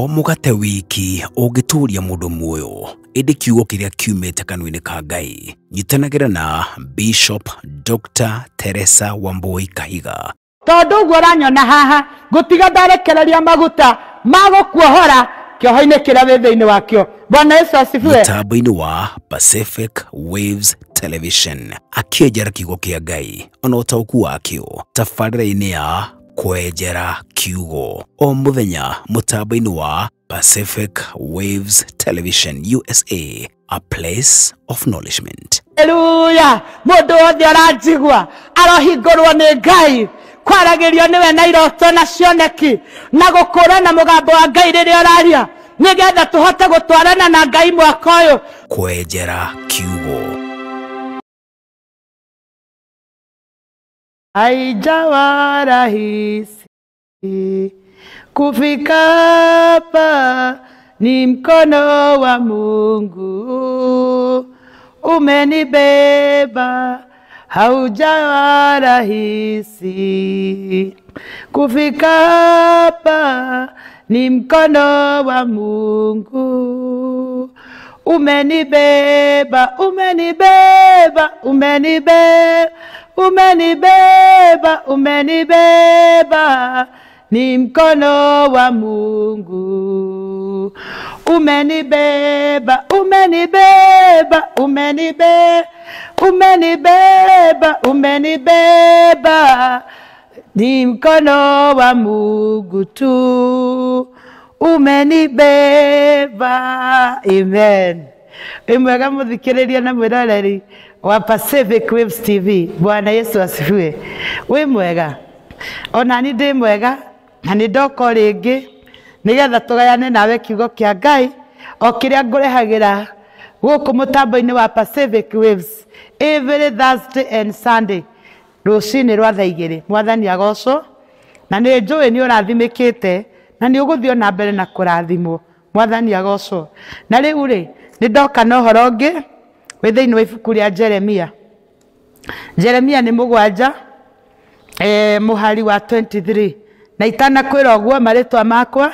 to mugate wiki ugituria mundu muoyo indi kiugo kiria kiumite kanua-ini ka Ngai. Nyitanagira na Bishop Dr. Teresa Wambui Kahiga. Tondu guo ranyona haha gutiga ndarekereria maguta magukuohora kioho-ini kiria wi thiini wakio. Bwana Yesu asifiwe. Mutambo-ini wa Pacific Waves Television akienjera kiugo kia Ngai ona utauku wakio tabarĩra-ini ya kwenjera kiugo o muthenya mutambo-ini wa Pacific Waves Television USA, a place of knowledgement. Hallelujah. Mundu wothe aranjigua arohingurwo ni Ngai kwaragirio niwe na iroto na cioneki na gukura na mugambo wa Ngai riria araria nigetha tuhote gutwarana na Ngai mwaka uyu. Kwenjera kiugo. Haijawa rahisi kufika hapa, ni mkono wa Mungu umenibeba. Haujawa rahisi kufika hapa, ni mkono wa Mungu umenibeba, umenibeba, umenibeba, umenibeba, umenibeba, ni mkono wa Mungu umenibeba, umenibeba, umenibeba, umenibeba, umenibeba, ni mkono wa Mungu tu umenibeba. Amen. Imwega muthikiriria na mwiroreri wa Pacific Waves TV. Bwana Yesu asifiwe. Wi mwega, ona ni ndi mwega, na ni ndoko ringi nigetha tugayane nawe kiugo kia Ngai o kiria ngurehagira guku mutambo-ini wa Pacific Waves every Thursday and Sunday rucini rwa thaa 2. Mwathani agocwo, na ni njui ni urathimikite na ni uguthio na mbere na kurathimwo. Mwathani agocwo. Na riu ri ni ndoka na uhoro ungi wi thiini wa ibuku ria Jeremia. Jeremia ni 7 muhari wa 23. Na itana kwira oguo maritwa makwa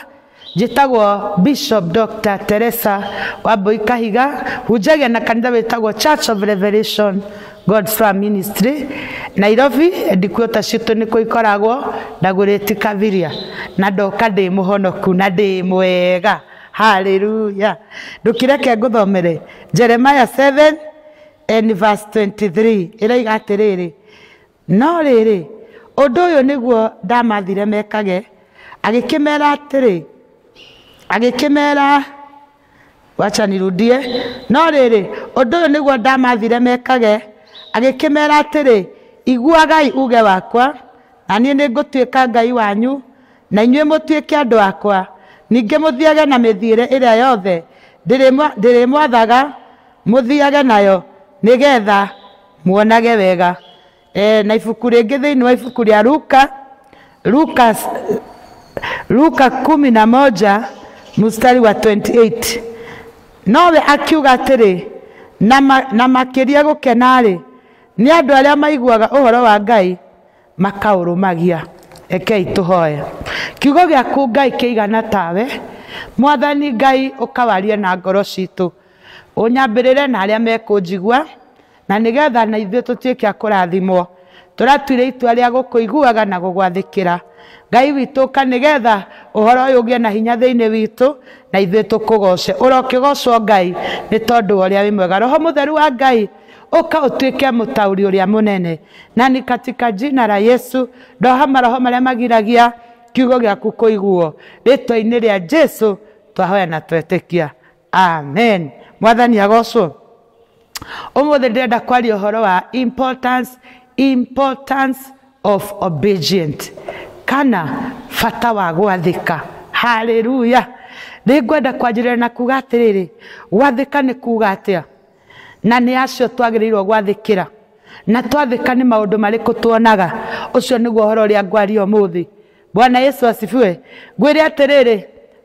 njitagwo Bishop Dr. Teresa Wambui Kahiga, hunjagia na kanitha witagwo Church of Revelation God's Farm Ministry Nairobi. Ndikuota citu niko ikoragwo ndaguriti Kaviria, na ndoka ndi muhonoku na ndi mwega. Hallelujah. Ndukireke nguthomere Jeremiah 7 and verse 23. Iraiga atiriri, no riri undu uyu niguo ndamathire mekage, agikimera atiri, agikimera, wacha nirudie, no riri undu uyu niguo ndamathire mekage, agikimera atiri, iguagai uge wakwa, na nie ningutuika Ngai wanyu, na inyue mutuike andu akwa, ninge muthiage na mithiire iria yothe ndiri mwathaga muthiage nayo nigetha muonage wega. Na ibuku ringi thiini wa ibuku ria Luka 11 mstari wa 28. Nowe akiuga atiri, na makiria gukenari ni andu aria maiguaga uhoro wa Ngai makaurumagia. Ekei tuhoya. Kiugo giaku Ngai kiigana tawe. Mwathani Ngai ukawarie na ngoro citu, unyambirire na aria mekunjigua, na nigetha na ithuĩ tutuĩke a kũrathimwo. Turatuire itua ria gukuiguaga na gugwathikira. Ngai witu ka nigetha uhoro uyu ugie na hinya thiini witu, na ithuĩ tukugoce. Urokigocwo Ngai ni tondu uria wi mwega. Roho Mutheru wa Ngai uka utuike mutauri uria munene, na ni katika jina la Yesu ndoha maroho maria magiragia kiugo giaku kuiguo ritwa-ini ria Jesu twahoya na twetikia. Amen. Mwathani agocwo. Umuthi ndirenda kwaria uhoro wa importance of obedience, kana fata wa gwathika. Hallelujah. Ningwenda kwanjĩrĩria na kuga atĩrĩrĩ, gwathĩka nĩ kuga atĩa, na nĩ acio twagĩrĩirwo gwathĩkĩra, na twathĩka nĩ maũndũ marĩkũ tuonaga. Ũcio nĩguo ũhoro ũrĩa ngwaria ũmũthĩ. Bwana Yesu asifiwe. Ngwĩre atĩrĩrĩ,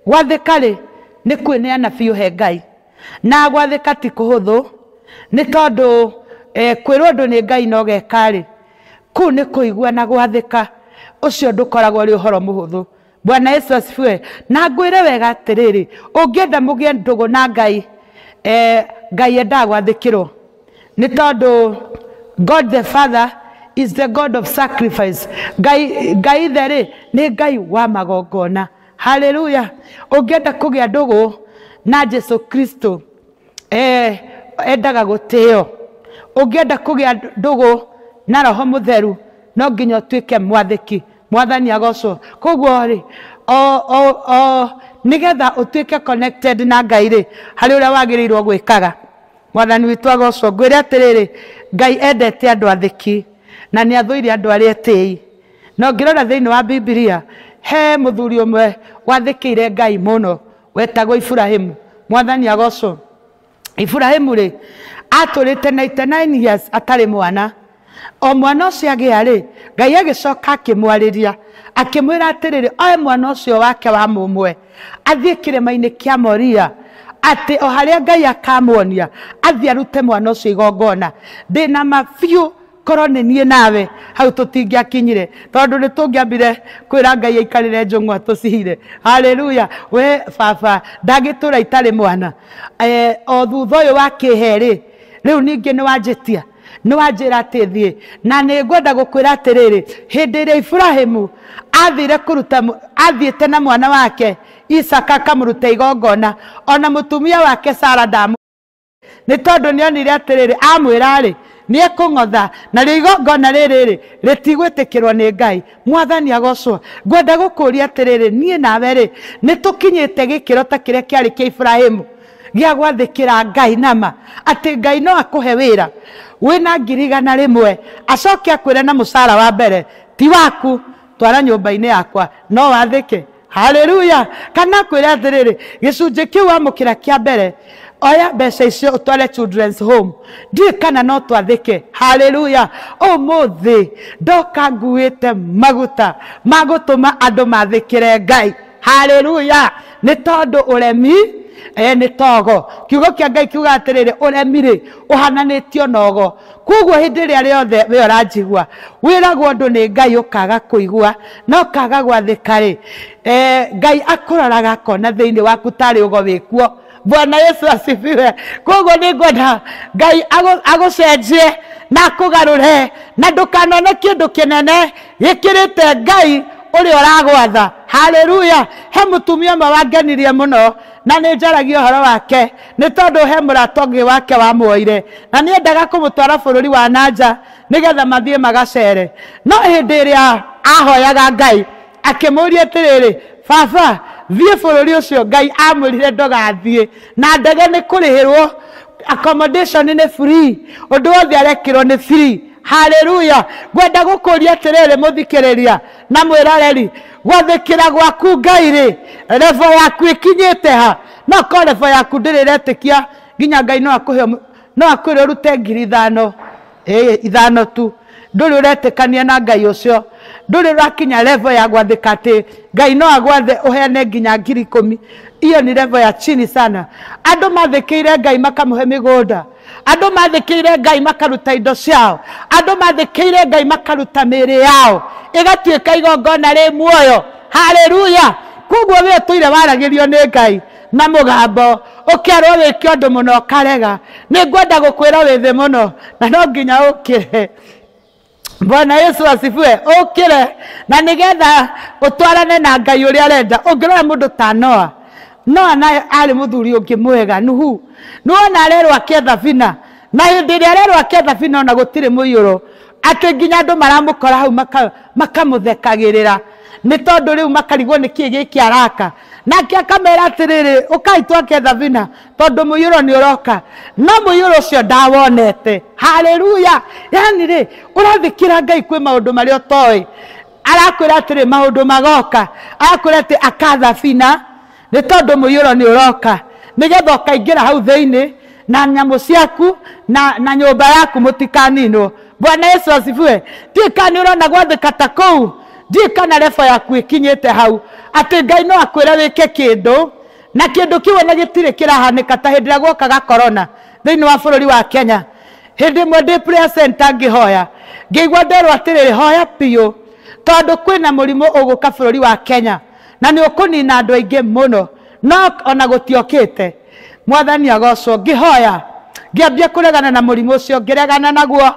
gwathĩka rĩ nĩ kwĩneana biũ he Ngai, na gwathĩka ti kũhũthũ, nĩ tondũ kwĩrwo ũndũ nĩ Ngai no geka rĩ, kũu nĩ kũigua na gwathĩka. Ũcio ndũkoragwo ũrĩ ũhoro mũhũthũ. Bwana Yesu asifiwe. Na ngwire wega atiriri, ungienda mugie ndugu na Ngai, Ngai endaga gwathikirwo. Ni tondu God the Father is the God of sacrifice. Ngai there ni Ngai wa magongona. Hallelujah. Ungienda kugia ndugu na Jesu Kristo, endaga guteo. Ungienda kugia ndugu na Roho Mutheru, no nginya utuike mwathiki. Mwathani agocwo. Koguo ri nigetha utuike connected na Ngai ri, hari uria wagirirwo gwikaga. Mwathani witu agocwo. Ngwire atiriri, Ngai endete andu athiki na ni athuire andu aria etii. No ngirora thiini wa Biblia, he muthuri umwe wathikire Ngai muno, wetagwo Ibrahimu. Mwathani agocwo. Ibrahimu ri aturite 99 years atari mwana. O mwana ucio agia ri, Ngai agicoka akimwariria, akimwira atiriri, oe mwana ucio wake wa mumwe athie kirima-ini kia Moria, ati o haria Ngai akamuonia athie arute mwana ucio igongona. Ndina mabiu korwo ni nie nawe hau tutingiakinyire, tondu ni tungiambire kwira Ngai aikarire njung'wa tucihire. Haleluya. We baba ndagitura itari mwana, o thutha uyu wa kiheri riu ningi ni wanjitia, ni wanjira ati thie. Na ni ngwenda gukwira atiriri, hindi ria Ibrahimu athire kuruta, athiete na mwana wake Isaka akamuruta igongona, ona mutumia wake Sara ndamu, ni tondu nionire atiriri, amwira ri ni ekung'otha na igongona riri ritigwitikirwo ni Ngai. Mwathani agocwo. Ngwenda gukuria atiriri, nie nawe ri ni tukinyite gikiro ta kiria kiari kia Ibrahimu gia gwathikira Ngai nama, ati Ngai no akuhe wira wina 100,000 acoke akwire na musara wa mbere ti waku, twara nyumba-ini yakwa no wathike. Haleluya. Kana kwira atiriri, gicunji kiu wamukira kia mbere, oya mbeca icio utware children's home, ndi kana no twathike. Haleluya. Umuthi ndoka nguite maguta magutuma andu mathikire Ngai. Haleluya. Ni tondu uremi ni togo. Kiugo kia Ngai kiuga atiriri, uremi ri uhananitio nogo. Koguo hindi ria riothe we uranjigua wiragwo andu ni Ngai ukaga kuigua no kaga gwathika ri, Ngai akuroraga akona thiini waku tari ugo wikuo. Bwana Yesu asifiwe. Koguo ni ngwenda Ngai agucenjie na akugarure, na ndukanone kindu kinene gikirite Ngai uria uragwatha. Haleluya. He mutumia umwe wangenirie muno na ni njaragia uhoro wake, ni tondu he muratongi wake wa muoire na ni endaga kumutwara bururi wa nanja nigetha mathie magacere. No hindi iria ahoyaga Ngai akimuria atiriri, baba thie bururi ucio, Ngai amwirire ndogathie na ndege ni kurihirwo, accommodation ni free, undu wothe arekirwo ni free. Haleluya. Ngwenda gukuria atiriri muthikiriria na mwirareri, gwathikira gwaku Ngai ri revo yaku ikinyite ha, no ko revo yaku ndiriretikia nginya Ngai no akwire rute 5,000 ithano tu, nduri uretikania na Ngai ucio, nduri urakinya revo ya gwathika ati Ngai no agwathe uheane nginya 10,000. Iyo ni revo ya chini sana. Andu mathikire Ngai makamuhe migunda, andu mathikire Ngai makaruta indo ciao, andu mathikire Ngai makaruta miri yao igatuika igongona ri muoyo. Haleluya. Koguo we tuire waragirio ni Ngai na mugambo ukerwo wike undu muno karega, ni ngwenda gukwira withi muno na no nginya ukire. Bwana Yesu asifiwe. Ukire na nigetha utwarane na Ngai uria arenda. Ungirora mundu ta Noa, Noa naye ari muthuri ungi mwega Nuhu, nuona arerwo akietha bina, na hindi iria arerwo akietha bina ona gutiri muiyuro, ati nginya andu maramukora hau makamuthekagirira, ni tondu riu makarigwo ni kii giki araka, nake akamera atiriri, ukai twaketha bina tondu muiyuro ni uroka, no muiyuro ucio ndawonete. Haleluya. Yani ri urathikira Ngai kwi maundu maria utoi, arakwira atiri maundu magoka, arakwira ati akatha bina ni tondu muiyuro ni uroka, nigetha ukaingira hau thiini na nyamu ciaku na nyumba yaku mutikaninwo. Bwana Yesu asifiwe. Tikani urona gwathika ta kou, ndikana refa yaku ikinyite hau ati Ngai no akwira wike kindu na kindu kiu na gitire kirahanika ta hindi gwokaga corona thiini wa bururi wa Kenya. Hindi mwe ndi prayer center ngihoya, ngigwa nderwo atiriri hoya piu tondu kwina murimu uguka bururi wa Kenya na ni ukunina andu aingi muno no ona gutiokite mwathani agocwo ngihoya ngiambia kuregana na murimu ucio ngiregana naguo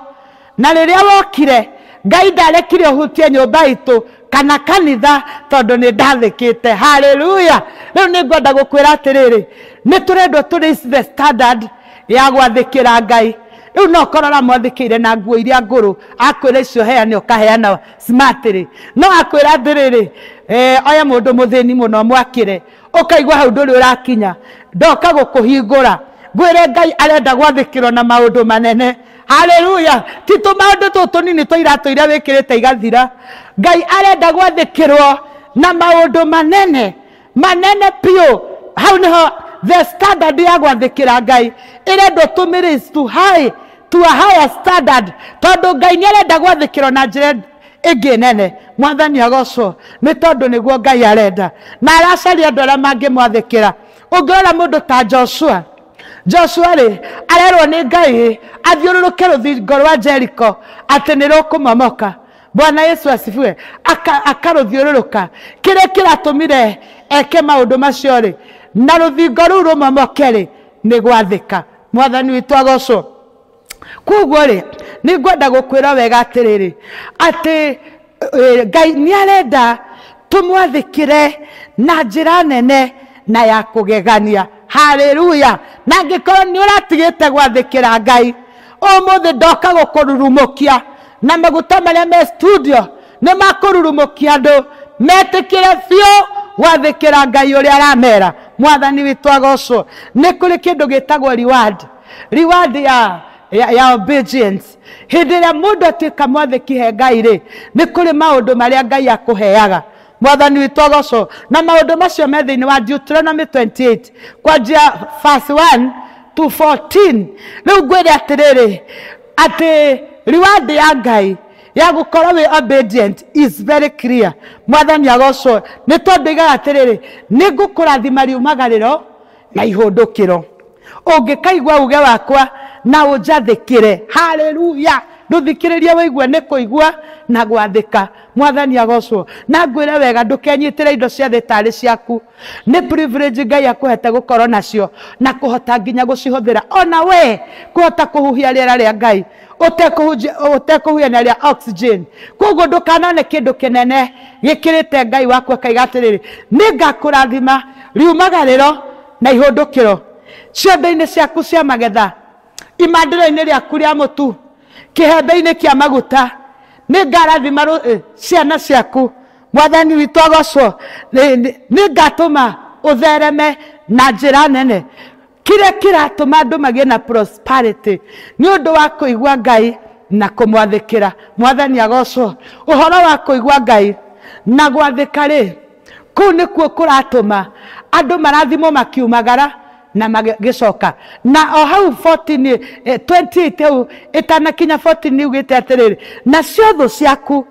na riria wokire Ngai ndarekire uhutie nyumba itu kana kanitha tondu ni ndathikite haleluya riu ni ngwenda gukwira atiriri ni turendwo turi the standard ya gwathikira Ngai riu no korora mwathikire na nguo iria nguru akwira icio heane ukaheana smartly no akwira atiriri oya mundu muthini muno mwakire ukaigwa hau nduri urakinya ndoka gukuhingura ngwire Ngai arenda gwathikirwo na maundu manene haleluya tito maundu tutu nini twairatu iria wikirite igathira Ngai arenda gwathikirwo na maundu manene pio hau niho the standard ya gwathikira Ngai irenda tumire to a higher standard tondu Ngai ni arenda gwathikirwo na njira ingi nene mwathani agocwo ni tondu niguo Ngai arenda na aracaria andu aria mangimwathikira ungirora mundu ta Joshua ri arerwo ni Ngai athiururuke ruthingo rwa Jericho ati ni rukumomoka Bwana Yesu asifiwe akaruthiururuka kiria kiratumire eke maundu macio ri na ruthingo ruu rumomoke ri ni gwathika mwathani witu agocwo koguo ri ni ngwenda gukwira wega atiriri ati Ngai ni arenda tumwathikire na njira nene na ya kugegania haleluya na ngikoro ni uratigite gwathikira Ngai umuthi ndoka gukururumukia na maguta maria me studio ni makururumukia andu metikire bio gwathikira Ngai uria aramera mwathani witu agocwo ni kuri kindu gitagwo reward ya obedience hindi ria mundu atuika mwathiki he Ngai ri ni kuri maundu maria Ngai akuheaga mwathani witu agocwo na maundu macio me thiini wa Deuteronomy 28 kwanjia verse 1 to 14 riu ngwire atiriri ati reward ya Ngai ya gukorwo wi obedient is very clear mwathani agocwo ni tondu iga atiriri ni ngukurathima riumagariro na ihundukiro ungikaigua uge wakwa na unjathikire haleluya nduthikiririe waigua ni kuigua na gwathika mwathani agocwo na ngwire wega ndukenyitire indo cia thitari ciaku ni privilege Ngai akuhete gukorwo nacio na kuhota nginya gucihuthira ona we kuhota kuhuhia riera ria Ngai utekuhuhia na ria oxygen koguo ndukanone kindu kinene gikirite Ngai waku akaiga atiriri ni ngakurathima riumagariro na ihundukiro ciothe-ini ciaku cia magetha imandiro-ini riaku ria mutu kihembe-ini kia maguta ni ngarathima ciana ciaku mwathani witu agocwo ni ngatuma uthereme na njira nene kiria kiratuma andu magie na prosperity ni undu wa kuigua Ngai na kumwathikira mwathani agocwo uhoro wa kuigua Ngai na gwathika ri kuu nikuo kuratuma andu marathimo makiumagara na magicoka na o hau 14 28 hau itanakinya 14 ugite atiriri na ciotho ciaku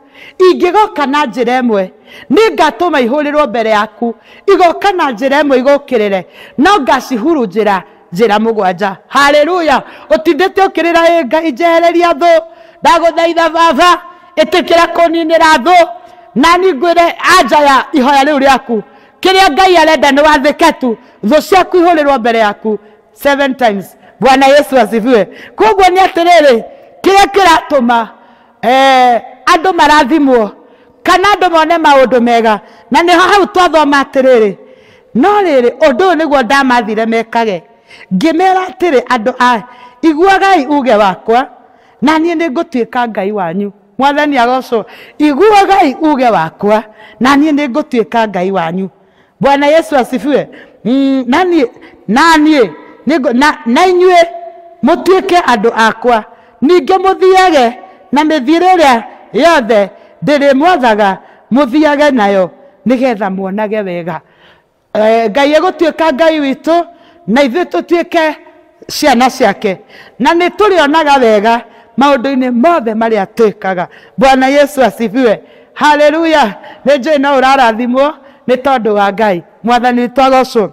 ingigoka na njira imwe ni ngatuma ihurirwo mbere yaku igoka na njira imwe igukirire no ngacihurunjira njira mugwanja haleluya utindite ukirira Ngai njehereria thu ndaguthaitha baba itikira kuninira thu na ningwire anja ya ihoya riu riaku kiria Ngai arenda ni wathike tu thu ciaku ihurirwo mbere yaku 7 times Bwana Yesu asifiwe koguo ni atiriri kiria kiratuma andu marathimwo kana andu mone maundu mega na niho hau twathoma atiriri no riri undu niguo ndamathire mekage ngimera atiri andu iguagai uge wakwa na nie ni ngutuika Ngai wanyu mwathani agocwo iguagai uge wakwa na nie ni ngutuika Ngai wanyu Bwana Yesu asifiwe nanie na inyue mutuike andu akwa ninge muthiage na mithire ria yothe ndiri mwathaga muthiage nayo nigetha muonage wega Ngai egutuika Ngai witu na ithuĩ tutuike ciana ciake na ni turionaga wega maundu-ini mothe maria twikaga Bwana Yesu asifiwe haleluya nĩnjũĩ no ũrarathimwo nĩ tondu wa Ngai mwathani twagocwo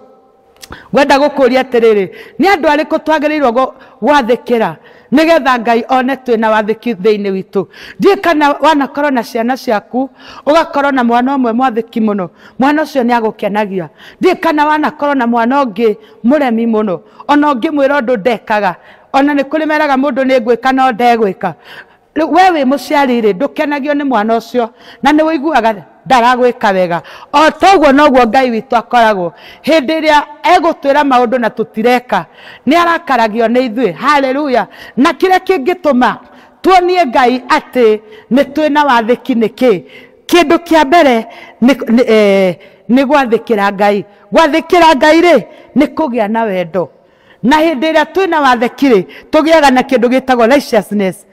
gwenda gukuria atiriri ni andu ariku twagiriirwo gwathikira nigetha Ngai one twina wathiki thiini witu. Ndie kana wanakorwo na ciana ciaku ugakorwo na mwana umwe mwathiki muno, mwana ucio ni agukenagia. Ndie kana wanakorwo na mwana ungi muremi muno, ona ungi mwira undu ndekaga, ona ni kuri meraga mundu ni gwika no ndegwika. Wewe muciari ri ndukenagio ni mwana ucio na ni wiguaga ndaragwika wega. O toguo noguo Ngai witu akoragwo hindi iria egutwira maundu na tutireka ni arakaragio ni ithui. Haleluya. Na kire kingituma tuonie Ngai ati ni twina wathiki niki, kindu kia mbere ni gwathikira Ngai. Gwathikira Ngai ri ni kugia na wendo, na hindi iria twina wathikire tugiaga na kindu gitagwo righteousness.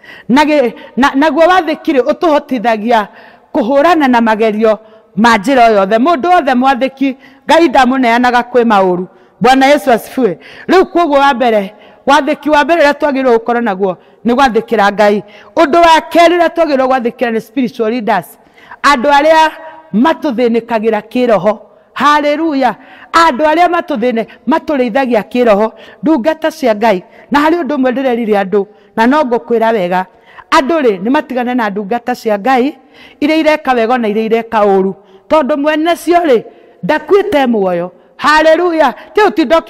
Naguo wathikire utuhotithagia kuhurana na magerio ma njira yothe. Mundu othe mwathiki Ngai ndamuneanaga kwi mauru. Bwana Yesu asifiwe. Riu koguo wa mbere, wathiki wa mbere twagirwo gukorwo naguo ni gwathikira Ngai. Undu wa kerire twagirwo gwathikira ni spiritual leaders, andu aria matuthinikagira kiroho. Haleluya. Andu aria matureithagia kiroho, ndungata cia Ngai. Na hari undu mwe ndirerire andu na no ngukwira wega, andu ri ni matigane na ndungata cia Ngai iria ireka wega na iria ireka uru, tondu mwene cio ri ndakwite muoyo. Haleluya. Ti utindo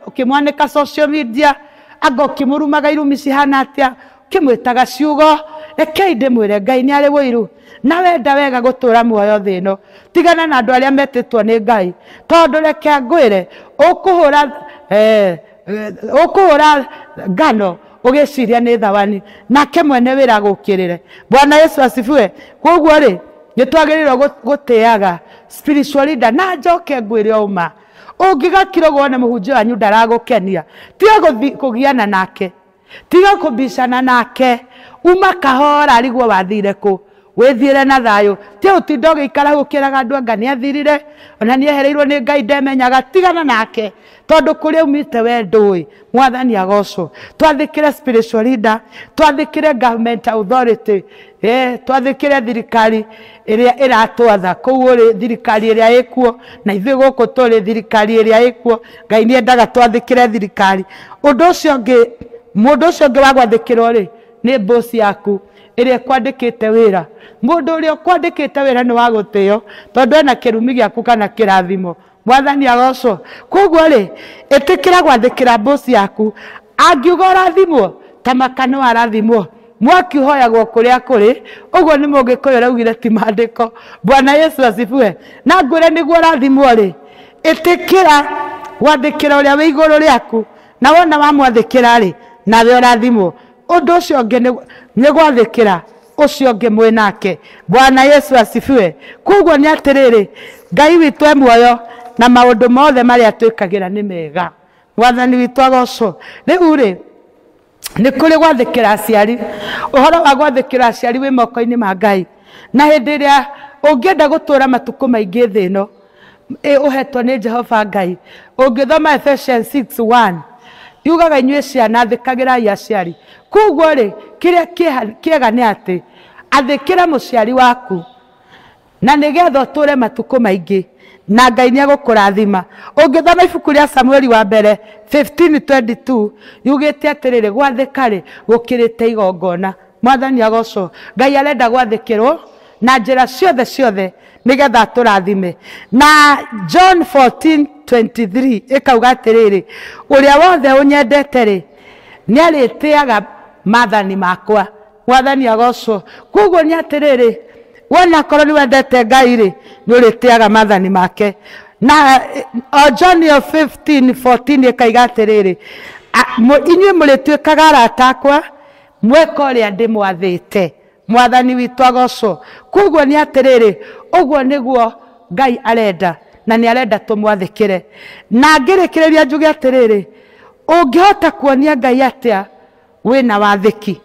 ukimwandika social media anga ukimurumaga irumi cihana atia, ukimwitaga ciugo. Rekei ndimwire Ngai ni ari wiru na wenda wega gutura muoyo thino. Tigana na andu aria metitwo ni Ngai, tondu reke ngwire ukuhura ngano ugiciria ni thawani nake mwene wira gukirire. Bwana Yesu asifiwe. Koguo ri nitwagirirwo gutiaga spiritual leader. Na njoke ngwire uma ungigakirwo wone muhunjia wanyu ndaragukenia, tiga kugiana nake, tiga kubicana nake, uma kahora ariguo wathire ku, withire na thayo. Ti utindo gikara gukiraga andu anga ni athirire, ona ni ehereirwo ni Ngai ndemenyaga. Tigana nake tondu kuria umite we ndui. Mwathani agocwo. Twathikire spiritual leader, twathikire government authority, twathikire thirikari iria iratwatha kuu ri thirikari iria ikuo, na ithui guku turi thirikari iria ikuo. Ngai ni endaga twathikire thirikari. Undu ucio ungi, mundu ucio ungi wa gwathikirwo ri ni boss yaku iria kwandikite wira. Mundu uria kwandikite wira ni wa gutio tondu ena kirumi giaku kana kirathimo. Mwathani agocwo. Koguo ri itikira gwathikira boss yaku. Angiuga urathimwo ta makano arathimwo, mwakihoyagwo kuria kuri uguo ni mungikuyu raugire ti mandiko. Bwana Yesu asifiwe. Na ngwire niguo urathimwo ri itikira gwathikira uria wi iguru riaku, na wona wamwathikira ri nawe urathimwo. Undu ucio ungi ni gwathikira ucio ungi mwenake. Bwana Yesu asifiwe. Koguo ni atiriri, Ngai witu e muoyo na maundu mothe maria twikagira ni mega. Mwathani witu agocwo. Riu ri ni kuri gwathikira aciari. Uhoro wa gwathikira aciari wi moko-ini ma Ngai. Na hindi iria ungienda gutura matuku maingi thino uhetwo ni Jehova Ngai, ungithoma Ephesians 6:1 yugaga inyuĩ ciana thikagirai aciari. Koguo ri kiria kiega ni ati athikira muciari waku na nigetha uture matuku maingi na Ngai ni agukurathima. Ungithoma ibuku ria Samueli wa mbere 15:22 yugite atiriri gwathika ri gukirite igongona. Mwathani agocwo. Ngai arenda gwathikirwo na njira ciothe nigetha turathime. Na John 14:23 ikauga atiriri, uria wothe unyendete ri ni aritiaga maathani makwa. Mwathani agocwo. Koguo ni atiriri, wona korwo ni wendete Ngai ri ni uritiaga maathani make. Na John 15:14 ikauga atiriri, inyuĩ mũrĩtuĩkaga arata akwa mweka ũrĩa ndĩmwathĩte. Mwathani witu agocwo. Koguo ni atiriri, uguo niguo Ngai arenda na ni arenda tumwathikire. Na ngirikireria njuge atiriri, ungihota kuonia Ngai atia wina wathiki.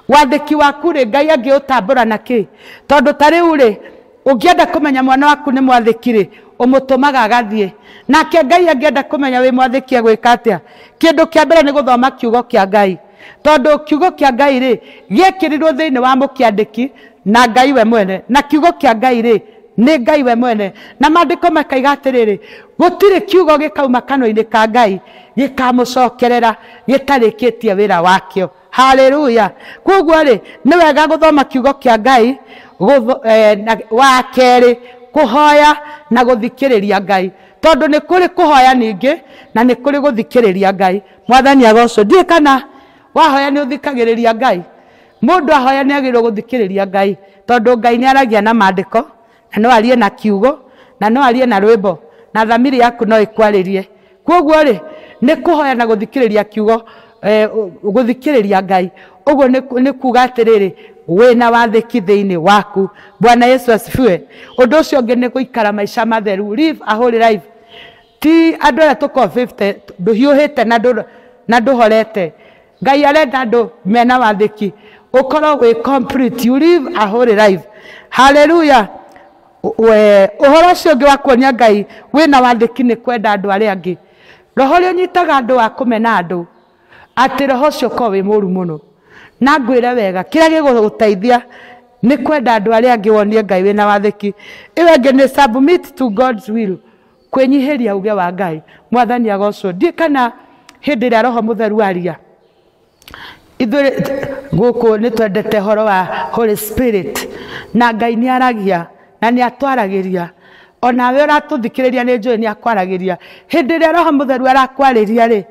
Wathiki waku ri Ngai angiutambura naki? Tondu tariu ri ungienda kumenya mwana waku ni mwathiki ri umutumaga agathie, nake Ngai angienda kumenya wi mwathiki agwika atia? Kindu kia mbere ni guthoma kiugo kia Ngai, tondu kiugo kia Ngai ri giekirirwo thiini wa mukiandiki na Ngai we mwene, na kiugo kia Ngai ri ni Ngai we mwene. Na maandiko makaiga atiriri, gutire kiugo gikauma kanwa-ini ka Ngai gikamucokerera gitarikitie wira wakio. haleluya koguo ri ni wega guthoma kiugo kia Ngai wa keri kuhoya na guthikiriria Ngai tondu ni kuri kuhoya ningi na ni kuri guthikiriria Ngai mwathani agocwo ndie kana wahoya ni uthikagiriria Ngai mundu ahoya ni agirwo guthikiriria Ngai tondu Ngai ni aragia na maandiko na no arie na kiugo na no arie na rwimbo na thamiri yaku no ikwaririe koguo ri ni kuhoya na guthikiriria kiugo guthikiriria Ngai uguo ni kuga atiriri wina wathiki thiini waku Bwana Yesu asifiwe undu ucio ungi ni guikara maisha matheru live a holy life ti andu aria tuko 50 nduhiuhite na nduhorete Ngai arenda andu mena wathiki ukorwo wi complete you live a holy life hallelujah uhoro ucio ungi wa kuonia Ngai wina wathiki ni kwenda andu aria angi roho ri unyitaga andu wa kumena andu ati roho ucio ko wi muru muno na ngwire wega kira giguteithia ni kwenda andu aria angi wonie Ngai wina wathiki iwe ngi ni submit to God's will kwenyihiria uge wa Ngai mwathani agocwo ndie kana hindi ria roho mutheru aria ithure guku ni twendete horo wa Holy Spirit na Ngai ni aragia na ni atwaragiria onawe uratuthikiriria ni njui ni akwaragiria hindi ria roho mutheru arakwariria ri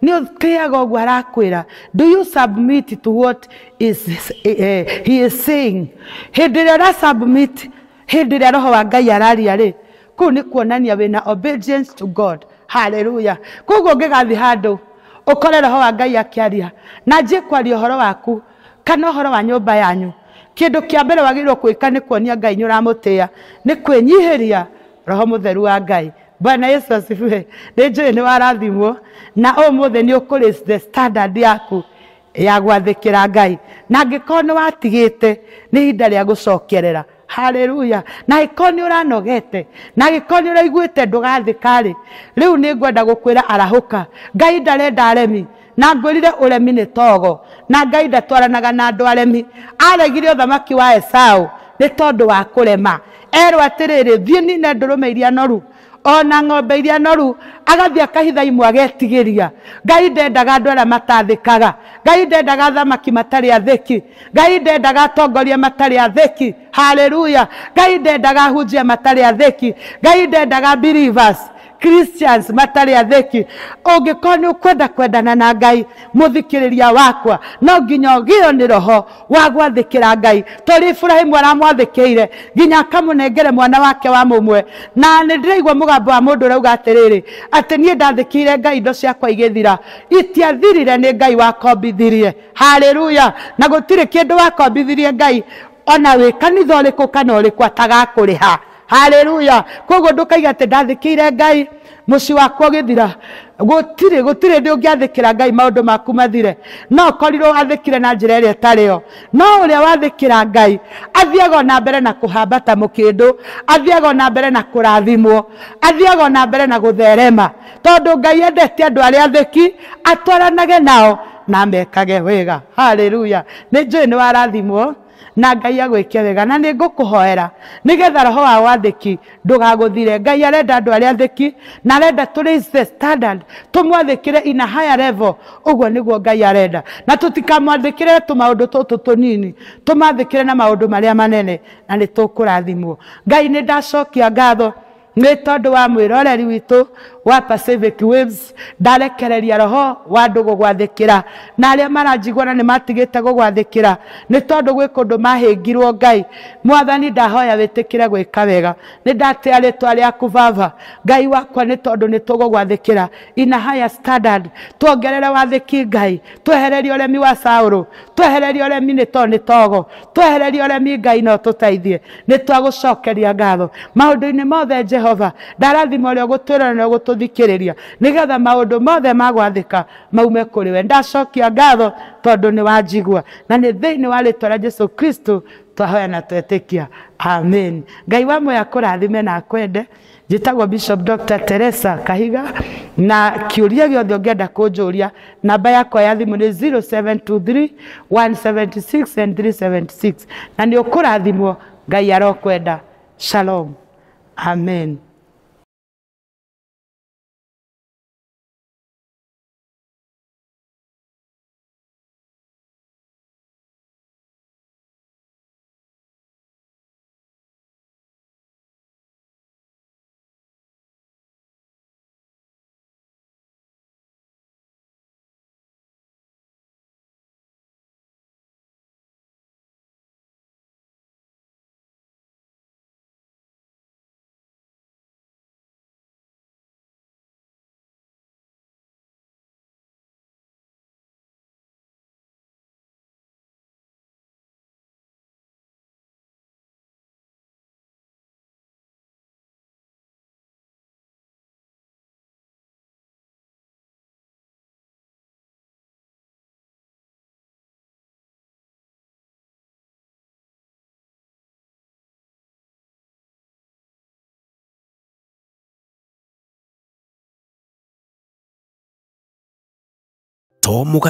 ni utiaga uguo arakwira do you submit to what is he is saying hindi ria ra submit hindi ria roho wa Ngai araria ri ku ni kuonania wina obedience to God hallelujah koguo ngigathi handu ukore roho wa Ngai akiaria na nje kwaria horo waku kana horo wa nyumba yanyu kindu kia mbere wagirwo kwika ni kuonia Ngai ni uramutia ni kwenyihiria roho mutheru wa Ngai Bwana Yesu asifiwe ni njui ni warathimwo na umuthe ni ukuri the standard yaku ya gwathikira Ngai na ngikorwo ni watigite ni hinda ria gucokerera haleluya na ikoni uranogete na ikoni uraiguite ndugathikari riu ni ngwenda gukwira arahuka Ngai ndarenda aremi na ngwirire uremi ni togo na Ngai ndatwaranaga na andu aremi aregire uthamaki wa Esau ni tondu wa kurema erwa atiriri thie nine ndurume iria noru ona ng'ombe iria noru agathia kahitha imwe agetigiria Ngai ndendaga andu aria matathikaga Ngai ndendaga thamaki matari athiki Ngai ndendaga atongoria matari athiki haleluya Ngai ndendaga hunjia matari athiki Ngai ndendaga believers Christians matari athiki ungikorwo ni ukwenda kwendana na Ngai muthikiriria wakwa no nginya ogio ni roho wa gwathikira Ngai tori Ibrahimu aramwathikire nginya akamunengere mwana wake wa mumwe na ni ndiraigua mugambo wa mundu rauga atiriri ati nie ndathikire Ngai indo ciakwa igithira itiathirire ni Ngai wakombithirie haleluya na gutire kindu wakombithirie Ngai ona wi kanitha uriku kana uriku atagakuriha haleluya koguo ndukaiga ati ndathikire Ngai muci wakwa ugithira gutire ndi ungiathikira Ngai maundu maku mathire no korirwo wathikire na njira iria tario no uria wathikira Ngai athiaga na mbere na kuhambata mukindu athiaga na mbere na kurathimwo athiaga na mbere na gutherema tondu Ngai endete andu aria athiki atwaranage nao na mekage wega haleluya ni njui ni warathimwo na Ngai agwike wega na ni ngukuhoera nigetha roho wa wathiki ndugaguthire Ngai arenda andu aria athiki na arenda to raise the standard tumwathikire in a higher level uguo niguo Ngai arenda na tutikamwathikire maundu tutu tunini tumathikire na maundu maria manene na ni tukurathimwo Ngai ni ndacokia ngatho ni tondu wa mwiroreri witu wa Pacific Waves ndarekereria roho wa andu gugwathikira na aria maranjigua na ni matigite gugwathikira ni tondu gwi kundu mahingirwo Ngai mwathani ndahoya witikire gwika wega ni ndatia ritwa riaku Baba Ngai wakwa ni tondu ni tugugwathikira in a higher standard tuongerere wathiki Ngai twehererie uremi wa Saulu twehererie uremi ni tondu ni togo twehererie uremi Ngai no tuteithie ni twagucokeria ngatho maundu-ini mothe Jehova ndarathima uria gutwira na gututhikiriria nigetha maundu mothe magwathika maume kuri we ndacokia ngatho tondu ni wanjigua na ni thiini wa ritwa ria Jesu Kristo twahoya na twetikia amen Ngai wa moya kurathime na akwende njitagwo Bishop Dr. Teresa Kahiga na kiuria giothe ungienda kunjuria namba yakwa ya thimu ni 0723 176 and 376 na ni ukurathimwo Ngai arokwenda shalom amen. tomuga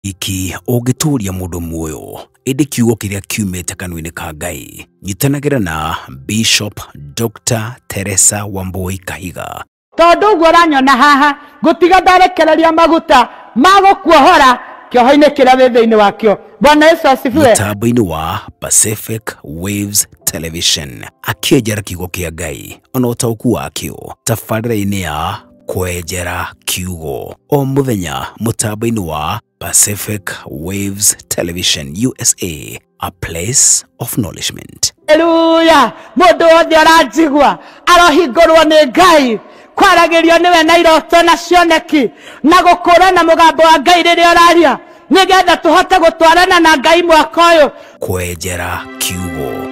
iki ogituria mundu muoyo indi kiugo kiria kiumite kanua-ini ka Ngai. Nyitanagira na Bishop Dr. Teresa Wambui Kahiga. Tondu guo ranyona haha ngutiga ndarekereria maguta magukuohora kioho-ini kiria wi thiini wakio. Bwana Yesu asifiwe. Mutambo-ini wa Pacific Waves Television akienjera kiugo kia Ngai ona utauku wakio tabarĩra-ini ya kwenjera kiugo o muthenya mutambo-ini wa Pacific Waves Television USA, a place of knowledgement. Hallelujah. Mundu wothe aranjigua arohingurwo ni Ngai kwaragirio niwe na iroto na cioneki na gukũrana mugambo wa Ngai riria ũraria nigetha tuhote gutwarana na Ngai mwaka ũyũ. Kwenjera kiugo.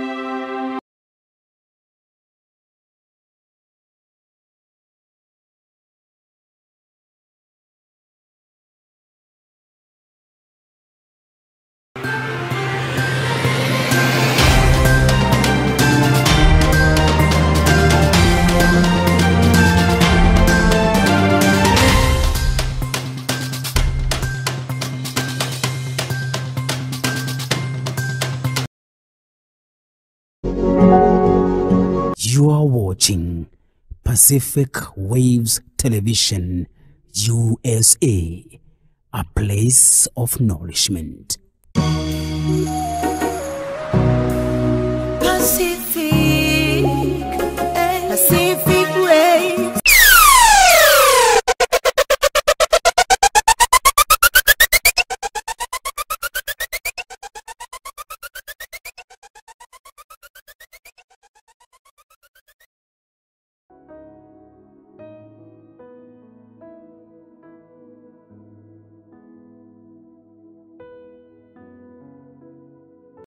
You are watching Pacific Waves Television USA, a place of nourishment. Pacific